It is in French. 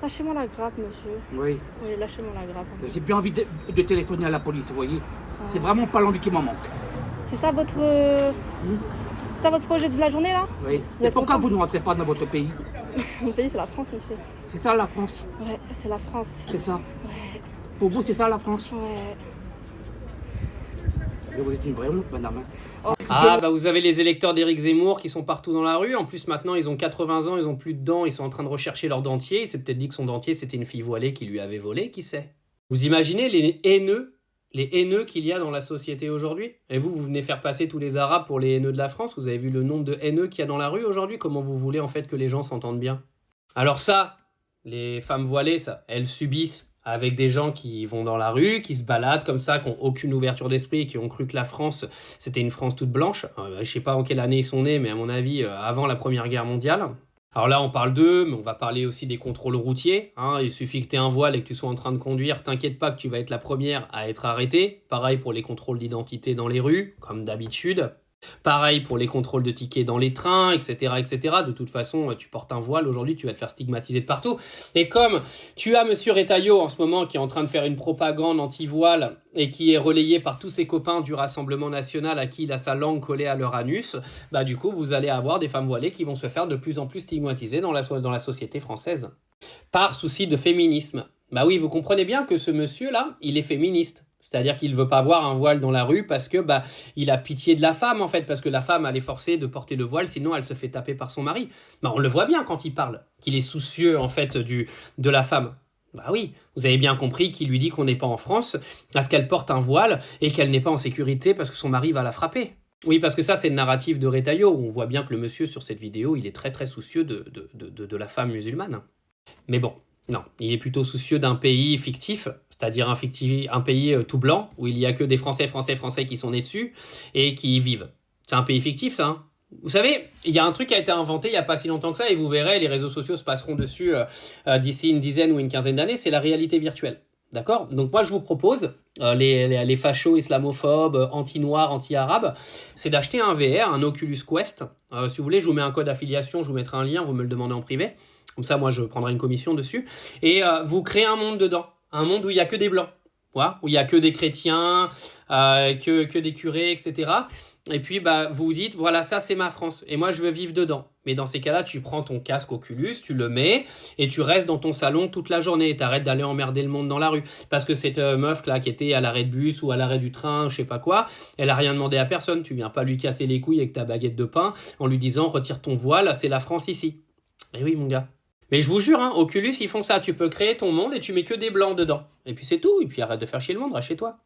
Lâchez-moi la grappe, monsieur. Oui. Oui, lâchez-moi la grappe. J'ai bien envie de téléphoner à la police, vous voyez. Ah. C'est vraiment pas l'envie qui m'en manque. C'est ça votre... Hmm. C'est ça votre projet de la journée, là? Oui. Vous Et êtes pourquoi content? vous ne rentrez pas dans votre pays? Mon pays, c'est la France, monsieur. C'est ça la France? Ouais, c'est la France. C'est ça? Ouais, Pour vous, c'est ça la France? ouais. Mais vous êtes une vraie honte, madame. Ah, bah vous avez les électeurs d'Éric Zemmour qui sont partout dans la rue. En plus, maintenant, ils ont 80 ans, ils ont plus de dents, ils sont en train de rechercher leur dentier. Il s'est peut-être dit que son dentier, c'était une fille voilée qui lui avait volé, qui sait? Vous imaginez les haineux qu'il y a dans la société aujourd'hui? Et vous venez faire passer tous les Arabes pour les haineux de la France? Vous avez vu le nombre de haineux qu'il y a dans la rue aujourd'hui? Comment vous voulez en fait que les gens s'entendent bien? Alors ça, les femmes voilées, ça, elles subissent avec des gens qui vont dans la rue, qui se baladent comme ça, qui n'ont aucune ouverture d'esprit et qui ont cru que la France, c'était une France toute blanche. Je ne sais pas en quelle année ils sont nés, mais à mon avis, avant la Première Guerre mondiale. Alors là, on parle d'eux, mais on va parler aussi des contrôles routiers. Il suffit que tu aies un voile et que tu sois en train de conduire. T'inquiète pas que tu vas être la première à être arrêtée. Pareil pour les contrôles d'identité dans les rues, comme d'habitude. Pareil pour les contrôles de tickets dans les trains, etc., etc. De toute façon, tu portes un voile, aujourd'hui, tu vas te faire stigmatiser de partout. Et comme tu as Monsieur Retailleau en ce moment qui est en train de faire une propagande anti-voile et qui est relayée par tous ses copains du Rassemblement National à qui il a sa langue collée à leur anus, bah du coup, vous allez avoir des femmes voilées qui vont se faire de plus en plus stigmatiser dans la société française. Par souci de féminisme. Bah oui, vous comprenez bien que ce monsieur-là, il est féministe. C'est-à-dire qu'il ne veut pas voir un voile dans la rue parce que il a pitié de la femme en fait, parce que la femme elle est forcée de porter le voile, sinon elle se fait taper par son mari. On le voit bien quand il parle, qu'il est soucieux en fait de la femme. Bah oui, vous avez bien compris qu'il lui dit qu'on n'est pas en France parce qu'elle porte un voile et qu'elle n'est pas en sécurité parce que son mari va la frapper. Oui, parce que ça c'est le narratif de Retailleau, où on voit bien que le monsieur sur cette vidéo, il est très très soucieux de la femme musulmane. Mais bon. Non, il est plutôt soucieux d'un pays fictif, c'est-à-dire un pays tout blanc, où il n'y a que des Français qui sont nés dessus et qui y vivent. C'est un pays fictif, ça, hein. Vous savez, il y a un truc qui a été inventé il n'y a pas si longtemps que ça, et vous verrez, les réseaux sociaux se passeront dessus d'ici une dizaine ou une quinzaine d'années, c'est la réalité virtuelle. D'accord? Donc moi, je vous propose, les fachos islamophobes, anti-noirs, anti-arabes, c'est d'acheter un VR, un Oculus Quest. Si vous voulez, je vous mets un code d'affiliation, je vous mettrai un lien, vous me le demandez en privé. Comme ça, moi, je prendrai une commission dessus. Et vous créez un monde dedans. Un monde où il n'y a que des blancs. Voilà, où il n'y a que des chrétiens, que des curés, etc. Et puis, vous vous dites, voilà, ça, c'est ma France. Et moi, je veux vivre dedans. Mais dans ces cas-là, tu prends ton casque Oculus, tu le mets, et tu restes dans ton salon toute la journée. Tu arrêtes d'aller emmerder le monde dans la rue. Parce que cette meuf, là, qui était à l'arrêt de bus ou à l'arrêt du train, je sais pas quoi, elle a rien demandé à personne. Tu viens pas lui casser les couilles avec ta baguette de pain en lui disant, retire ton voile, c'est la France ici. Eh oui, mon gars. Mais je vous jure, Oculus, ils font ça. Tu peux créer ton monde et tu mets que des blancs dedans. Et puis c'est tout. Et puis arrête de faire chier le monde, reste chez toi.